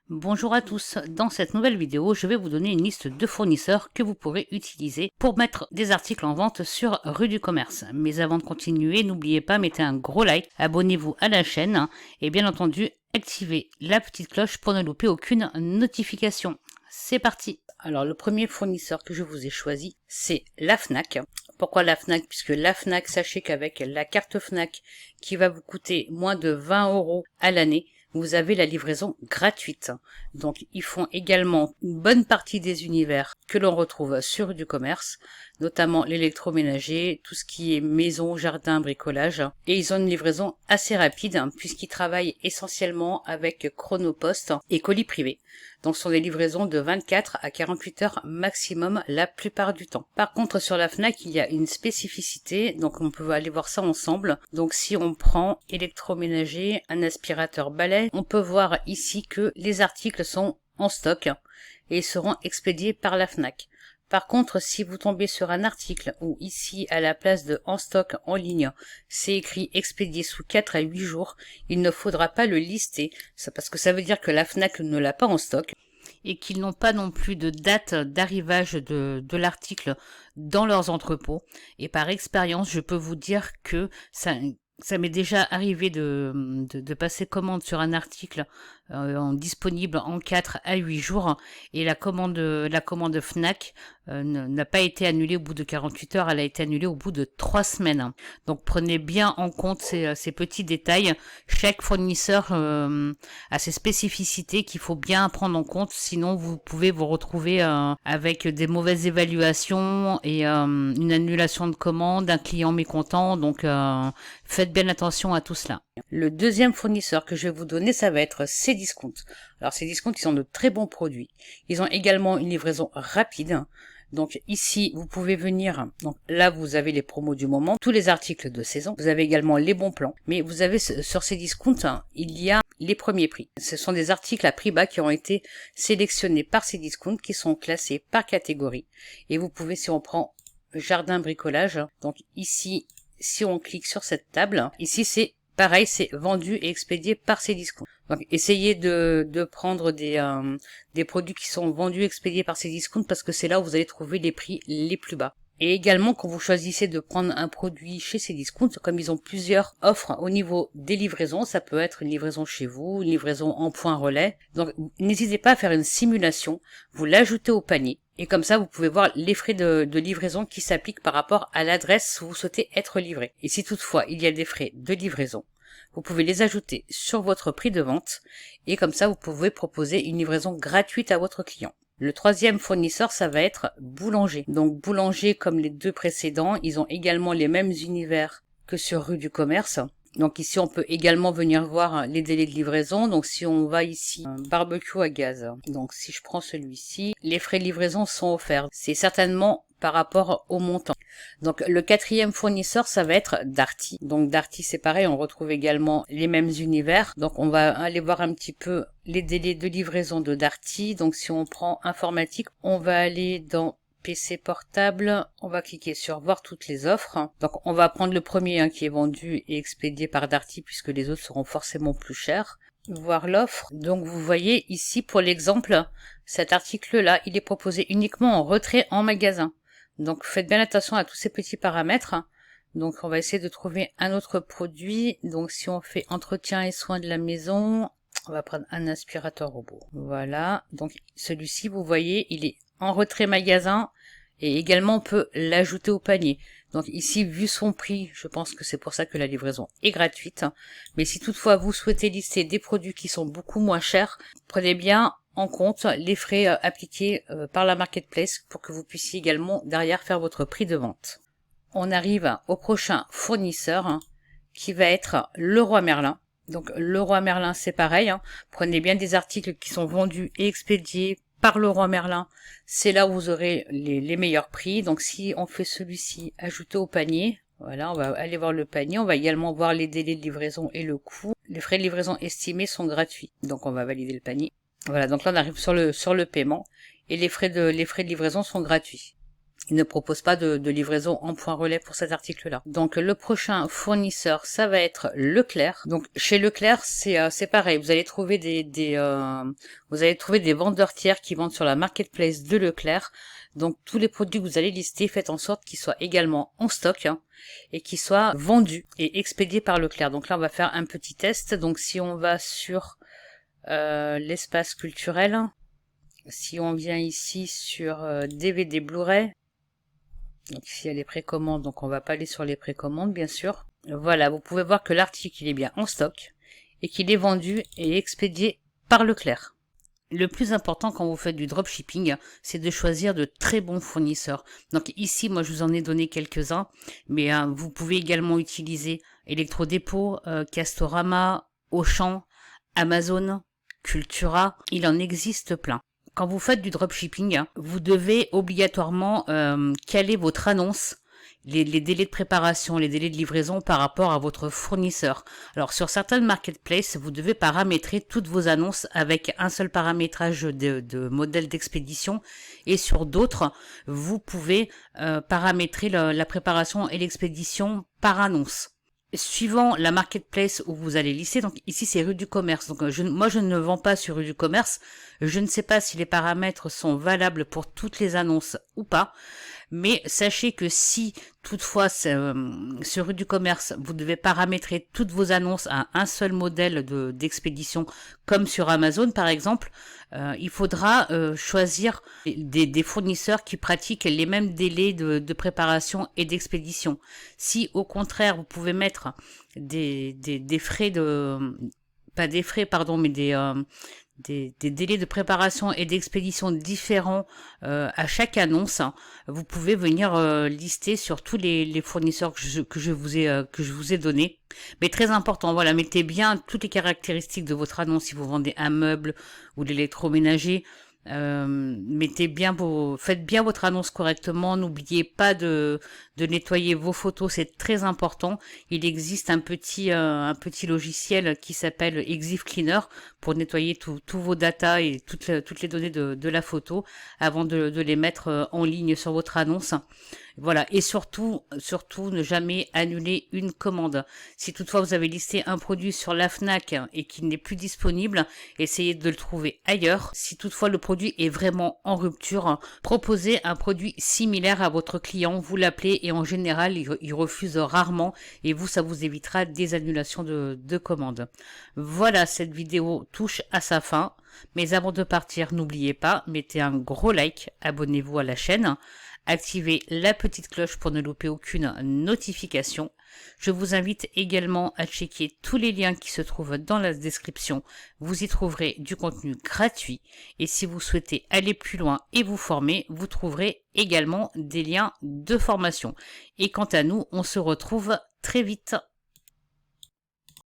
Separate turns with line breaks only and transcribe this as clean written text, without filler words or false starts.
Bonjour à tous, dans cette nouvelle vidéo, je vais vous donner une liste de fournisseurs que vous pourrez utiliser pour mettre des articles en vente sur Rue du Commerce. Mais avant de continuer, n'oubliez pas, mettez un gros like, abonnez-vous à la chaîne et bien entendu, activez la petite cloche pour ne louper aucune notification. C'est parti. Alors le premier fournisseur que je vous ai choisi, c'est la Fnac. Pourquoi la Fnac? Puisque la Fnac, sachez qu'avec la carte Fnac qui va vous coûter moins de 20 € à l'année, vous avez la livraison gratuite. Donc ils font également une bonne partie des univers que l'on retrouve sur du commerce, notamment l'électroménager, tout ce qui est maison, jardin, bricolage. Et ils ont une livraison assez rapide puisqu'ils travaillent essentiellement avec Chronopost et colis privés. Donc ce sont des livraisons de 24 à 48 heures maximum la plupart du temps. Par contre sur la Fnac il y a une spécificité, donc on peut aller voir ça ensemble. Donc si on prend électroménager, un aspirateur balai, on peut voir ici que les articles sont en stock et seront expédiés par la Fnac. Par contre, si vous tombez sur un article où ici, à la place de en stock en ligne, c'est écrit expédié sous 4 à 8 jours, il ne faudra pas le lister, parce que ça veut dire que la Fnac ne l'a pas en stock et qu'ils n'ont pas non plus de date d'arrivage de l'article dans leurs entrepôts. Et par expérience, je peux vous dire que ça m'est déjà arrivé de passer commande sur un article disponible en 4 à 8 jours et la commande Fnac n'a pas été annulée au bout de 48 heures, elle a été annulée au bout de 3 semaines. Donc prenez bien en compte ces petits détails. Chaque fournisseur a ses spécificités qu'il faut bien prendre en compte, sinon vous pouvez vous retrouver avec des mauvaises évaluations et une annulation de commande, un client mécontent. Donc faites bien attention à tout cela. Le deuxième fournisseur que je vais vous donner, ça va être Cdiscount. Alors Cdiscount, ils ont de très bons produits. Ils ont également une livraison rapide. Donc ici, vous pouvez venir, donc là vous avez les promos du moment, tous les articles de saison, vous avez également les bons plans, mais vous avez sur Cdiscount, il y a les premiers prix. Ce sont des articles à prix bas qui ont été sélectionnés par Cdiscount, qui sont classés par catégorie. Et vous pouvez, si on prend jardin bricolage, donc ici, si on clique sur cette table, ici c'est pareil, c'est vendu et expédié par Cdiscount. Donc essayez de prendre des produits qui sont vendus et expédiés par Cdiscount parce que c'est là où vous allez trouver les prix les plus bas. Et également, quand vous choisissez de prendre un produit chez Cdiscount, comme ils ont plusieurs offres au niveau des livraisons, ça peut être une livraison chez vous, une livraison en point relais. Donc n'hésitez pas à faire une simulation, vous l'ajoutez au panier. Et comme ça, vous pouvez voir les frais de livraison qui s'appliquent par rapport à l'adresse où vous souhaitez être livré. Et si toutefois il y a des frais de livraison, vous pouvez les ajouter sur votre prix de vente. Et comme ça, vous pouvez proposer une livraison gratuite à votre client. Le troisième fournisseur, ça va être Boulanger. Donc Boulanger, comme les deux précédents, ils ont également les mêmes univers que sur Rue du Commerce. Donc ici, on peut également venir voir les délais de livraison. Donc si on va ici, un barbecue à gaz. Donc si je prends celui-ci, les frais de livraison sont offerts. C'est certainement par rapport au montant. Donc le quatrième fournisseur, ça va être Darty. Donc Darty, c'est pareil, on retrouve également les mêmes univers. Donc on va aller voir un petit peu les délais de livraison de Darty. Donc si on prend informatique, on va aller dans PC portable, on va cliquer sur voir toutes les offres. Donc on va prendre le premier qui est vendu et expédié par Darty puisque les autres seront forcément plus chers. Voir l'offre. Donc vous voyez ici pour l'exemple, cet article-là, il est proposé uniquement en retrait en magasin. Donc faites bien attention à tous ces petits paramètres. Donc on va essayer de trouver un autre produit. Donc si on fait entretien et soins de la maison, on va prendre un aspirateur robot. Voilà, donc celui-ci vous voyez, il est en retrait magasin et également on peut l'ajouter au panier. Donc ici, vu son prix, je pense que c'est pour ça que la livraison est gratuite. Mais si toutefois vous souhaitez lister des produits qui sont beaucoup moins chers, prenez bien en compte les frais appliqués par la marketplace pour que vous puissiez également derrière faire votre prix de vente. On arrive au prochain fournisseur qui va être Leroy Merlin. Donc Leroy Merlin, c'est pareil, prenez bien des articles qui sont vendus et expédiés par Leroy Merlin, c'est là où vous aurez les meilleurs prix. Donc si on fait celui-ci, ajouter au panier, voilà, on va aller voir le panier, on va également voir les délais de livraison et le coût. Les frais de livraison estimés sont gratuits, donc on va valider le panier. Voilà, donc là on arrive sur le paiement et les frais de livraison sont gratuits. Il ne propose pas de livraison en point relais pour cet article-là. Donc le prochain fournisseur, ça va être Leclerc. Donc chez Leclerc, c'est pareil. Vous allez trouver vous allez trouver des vendeurs tiers qui vendent sur la marketplace de Leclerc. Donc tous les produits que vous allez lister, faites en sorte qu'ils soient également en stock et qu'ils soient vendus et expédiés par Leclerc. Donc là, on va faire un petit test. Donc si on va sur l'espace culturel, si on vient ici sur DVD Blu-ray, donc ici il y a les précommandes, donc on va pas aller sur les précommandes bien sûr. Voilà, vous pouvez voir que l'article il est bien en stock et qu'il est vendu et expédié par Leclerc. Le plus important quand vous faites du dropshipping, c'est de choisir de très bons fournisseurs. Donc ici, moi je vous en ai donné quelques-uns, mais vous pouvez également utiliser Electrodépôt, Castorama, Auchan, Amazon, Cultura, il en existe plein. Quand vous faites du dropshipping, vous devez obligatoirement caler votre annonce, les délais de préparation, les délais de livraison par rapport à votre fournisseur. Alors sur certaines marketplaces, vous devez paramétrer toutes vos annonces avec un seul paramétrage de modèle d'expédition, et sur d'autres, vous pouvez paramétrer la préparation et l'expédition par annonce. Suivant la marketplace où vous allez lister, donc ici c'est rue du commerce, donc moi je ne vends pas sur rue du commerce, je ne sais pas si les paramètres sont valables pour toutes les annonces ou pas, mais sachez que si toutefois sur rue du commerce vous devez paramétrer toutes vos annonces à un seul modèle d'expédition comme sur Amazon par exemple, il faudra choisir des fournisseurs qui pratiquent les mêmes délais de préparation et d'expédition. Si au contraire vous pouvez mettre des frais pas des frais pardon, mais des délais de préparation et d'expédition différents à chaque annonce, vous pouvez venir lister sur tous les fournisseurs que je vous ai donné. Mais très important, voilà, mettez bien toutes les caractéristiques de votre annonce si vous vendez un meuble ou de l'électroménager. Faites bien votre annonce correctement, n'oubliez pas de nettoyer vos photos, c'est très important. Il existe un petit logiciel qui s'appelle Exif Cleaner pour nettoyer tous vos datas et toutes les données de la photo avant de les mettre en ligne sur votre annonce. Voilà, et surtout, ne jamais annuler une commande. Si toutefois vous avez listé un produit sur la Fnac et qu'il n'est plus disponible, essayez de le trouver ailleurs. Si toutefois le produit est vraiment en rupture, proposez un produit similaire à votre client, vous l'appelez et en général, il refuse rarement et ça vous évitera des annulations de commandes. Voilà, cette vidéo touche à sa fin. Mais avant de partir, n'oubliez pas, mettez un gros like, abonnez-vous à la chaîne. Activez la petite cloche pour ne louper aucune notification. Je vous invite également à checker tous les liens qui se trouvent dans la description. Vous y trouverez du contenu gratuit. Et si vous souhaitez aller plus loin et vous former, vous trouverez également des liens de formation. Et quant à nous, on se retrouve très vite.